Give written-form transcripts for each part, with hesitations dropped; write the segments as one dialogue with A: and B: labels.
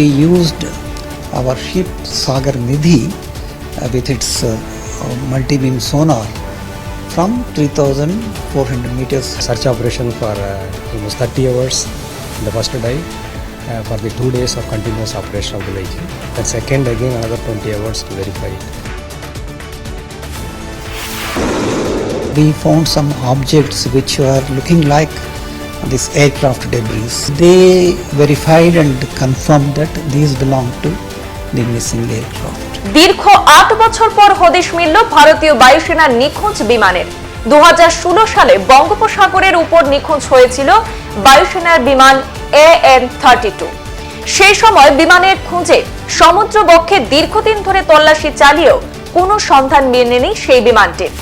A: We used our ship Sagar Nidhi with its multi-beam sonar from 3,400 meters.
B: Search operation for almost 30 hours in the first dive for the 2 days of continuous operation of the vehicle. The second again another 20 hours to verify it.
A: We found some objects which were looking like this aircraft debris. They verified and confirmed that these belong to the missing aircraft.
C: দীর্ঘ 8 বছর পর হদিশ মিলল ভারতীয় বায়ুসেনার নিখোঁজ বিমানের। 2016 সালে বঙ্গোপসাগরের উপর নিখোঁজ হয়েছিল বায়ুসেনার বিমান AN-32। সেই সময় বিমানের খোঁজে সমুদ্রবক্ষে দীর্ঘদিন ধরে তল্লাশি চালিয়েও কোনো সন্ধান মেলেনি সেই বিমানটির।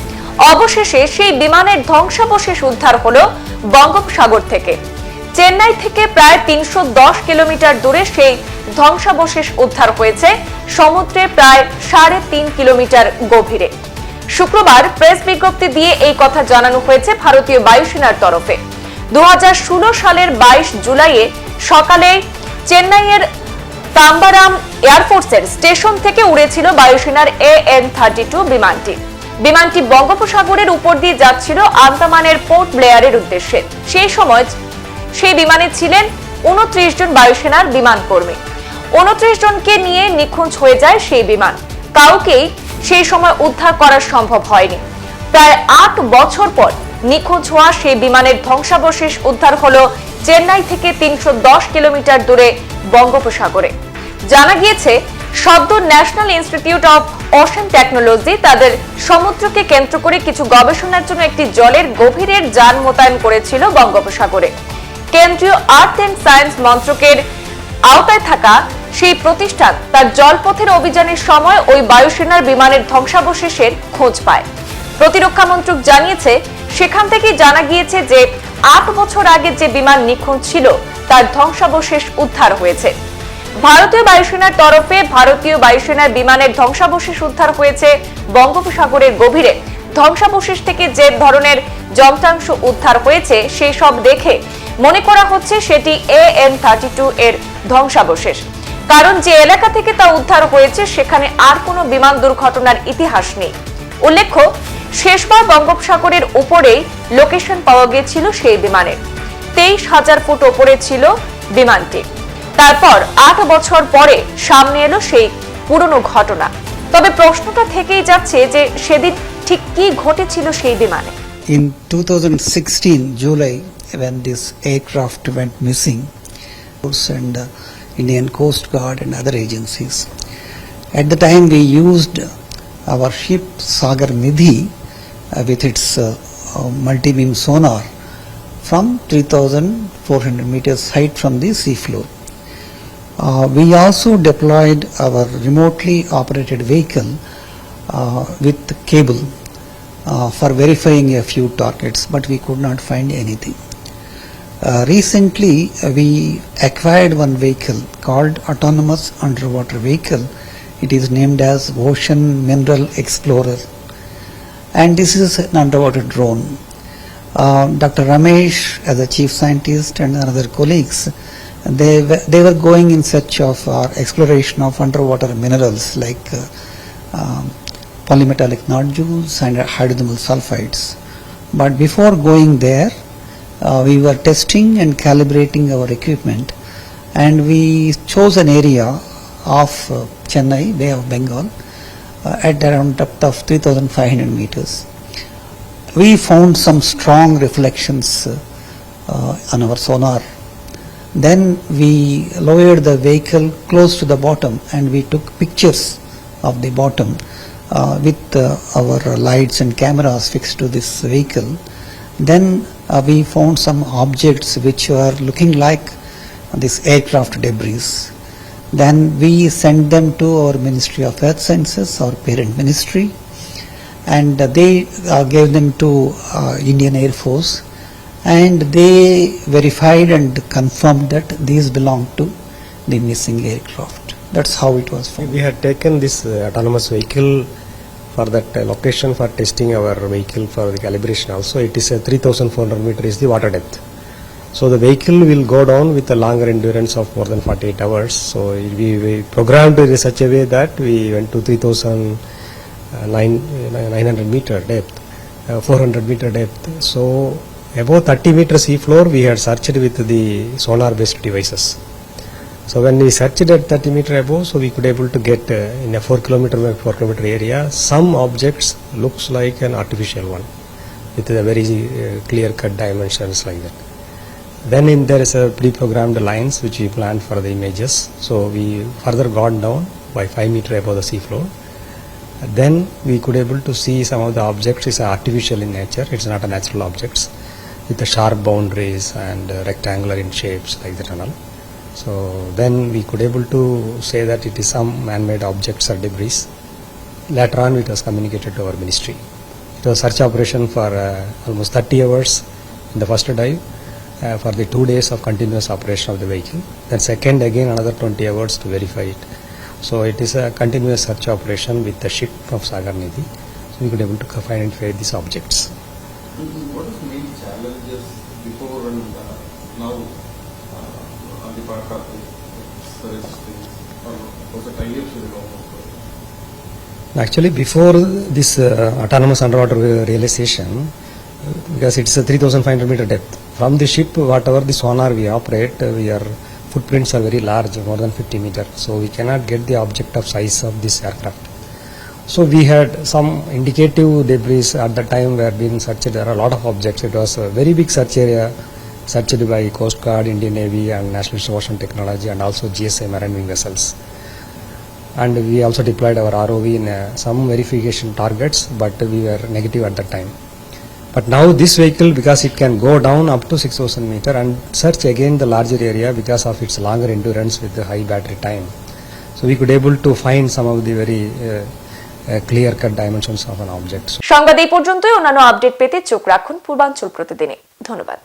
C: অবশেষে সেই বিমানের ধ্বংসাবশেষ উদ্ধার হলো বঙ্গোপসাগর থেকে। চেন্নাই থেকে প্রায় 310 কিলোমিটার দূরে সেই ধ্বংসাবশেষ উদ্ধার হয়েছে সমুদ্রে প্রায় 3.5 কিলোমিটার গভীরে। শুক্রবার প্রেস বিজ্ঞপ্তি দিয়ে এই কথা জানানো হয়েছে ভারতীয় বায়ুসেনার তরফে। 2016 সালের 22 জুলাইয়ে সকালে চেন্নাইয়ের তাম্বারাম এয়ারফোর্সের স্টেশন থেকে উড়েছিল বায়ুসেনার AN-32 বিমানটি। বিমানটি বঙ্গোপসাগরের উপর দিয়ে যাচ্ছিল আন্দামানের পোর্ট ব্লেয়ারের উদ্দেশ্যে। সেই সময় সেই বিমানে ছিলেন 29 জন বায়ুসেনার বিমান কর্মী। 29 জনকে নিয়ে নিখোঁজ হয়ে যায় সেই বিমান। কাউকেই সেই সময় উদ্ধার করা সম্ভব হয়নি। প্রায় 8 বছর পর নিখোঁজ হওয়া সেই বিমানের ধ্বংসাবশেষ উদ্ধার হলো চেন্নাই থেকে 310 কিলোমিটার দূরে বঙ্গোপসাগরে। জানা গিয়েছে সদ্য national institute of ocean technology তাদের সমুদ্রকে কেন্দ্র করে কিছু গবেষণার জন্য একটি জলের গভীরের যান মোতায়েন করেছিল বঙ্গোপসাগরে। কেন্দ্রীয় আর্থ এন্ড সায়েন্স মন্ত্রকের আওতায় থাকা সেই প্রতিষ্ঠান তার জলপথের অভিযানের সময় ওই বায়ুসেনার বিমানের ধ্বংসাবশেষের খোঁজ পায়। প্রতিরক্ষা মন্ত্রক জানিয়েছে সেখান থেকেই জানা গিয়েছে যে 8 বছর আগে যে বিমান নিখোঁজ ছিল তার ধ্বংসাবশেষ উদ্ধার হয়েছে। ভারতীয় বায়ুসেনার তরফে ভারতীয় বায়ুসেনার বিমানের ধ্বংসাবশেষ উদ্ধার হয়েছে বঙ্গোপসাগরের গভীরে। ধ্বংসাবশেষ থেকে যে ধরনের যন্ত্রাংশ উদ্ধার হয়েছে সেই সব দেখে মনে করা হচ্ছে সেটি AN-32 এর ধ্বংসাবশেষ। কারণ যে এলাকা থেকে তা উদ্ধার হয়েছে সেখানে আর কোনো বিমান দুর্ঘটনার ইতিহাস নেই। উল্লেখ্য, শেষবার বঙ্গোপসাগরের উপরেই লোকেশন পাওয়া গিয়েছিল সেই বিমানের। 23,000 ফুট উপরে ছিল বিমানটি। তারপর 8 বছর পরে সামনে এলো সেই পুরনো ঘটনা। তবে প্রশ্নটা থেকেই যাচ্ছে যে সেদিন ঠিক কি ঘটেছিল সেই বিমানে।
A: In 2016 July, when this aircraft went missing, and Indian Coast Guard and other agencies, at the time we used our ship Sagar Nidhi with its multi-beam sonar from 3,400 meters height from the seafloor. We also deployed our remotely operated vehicle with cable for verifying a few targets, but we could not find anything. Recently, we acquired one vehicle called Autonomous Underwater Vehicle. It is named as Ocean Mineral Explorer, and this is an underwater drone. Dr. Ramesh, as a chief scientist, and other colleagues, they were going in search of exploration of underwater minerals like polymetallic nodules and hydrothermal sulfides. But before going there, we were testing and calibrating our equipment, and we chose an area of Chennai, Bay of Bengal, at around depth of 3,500 meters. We found some strong reflections on our sonar. Then we lowered the vehicle close to the bottom and we took pictures of the bottom with our lights and cameras fixed to this vehicle. Then we found some objects which were looking like this aircraft debris. Then we sent them to our Ministry of Earth Sciences, our parent ministry, and they gave them to Indian Air Force, and they verified and confirmed that these belong to the missing aircraft. That's how it was found.
B: We had taken this autonomous vehicle for that location for testing our vehicle for the calibration also. It is 3,400 meter is the water depth. So the vehicle will go down with a longer endurance of more than 48 hours. So we programmed it in such a way that we went to 3,900 meter depth, 400 meter depth. So above 30 meter sea floor we had searched with the sonar based devices. So when we searched at 30 meter above, so we could able to get in a 4 kilometer by 4 kilometer area, some objects looks like an artificial one with a very clear cut dimensions like that. Then there is a pre-programmed lines which we planned for the images. So we further gone down by 5 meter above the sea floor. Then we could able to see some of the objects is artificial in nature. It's not a natural objects with the sharp boundaries and rectangular in shapes like that and all. So then we could able to say that it is some man-made objects or debris. Later on it was communicated to our ministry. It was search operation for almost 30 hours in the first dive. For the 2 days of continuous operation of the vehicle. Then second again another 20 hours to verify it. So it is a continuous search operation with the ship of Sagar Nidhi. So we could able to identify these objects.
D: What is the main challenges before and now on the part of the search things or was the tie-ups with the government?
B: Actually before this autonomous underwater realization, because it's a 3,500 meter depth. From the ship, whatever the sonar we operate, our footprints are very large, more than 50 meter. So we cannot get the object of size of this aircraft. So we had some indicative debris at the time were being searched. There are a lot of objects. It was a very big search area searched by Coast Guard, Indian Navy and National Institute of Ocean Technology and also GSA marine wing vessels. And we also deployed our ROV in some verification targets, but we were negative at that time. But now this vehicle, because it can go down up to 6,000 meter and search again the larger area because of its longer endurance with the high battery time. So we could able to find some of the very clear cut dimensions of an object.
C: সংবাদ এই পর্যন্তই। অন্যান্য update পেতে চোখ রাখুন পূর্বাঞ্চল প্রতিদিনে। ধন্যবাদ।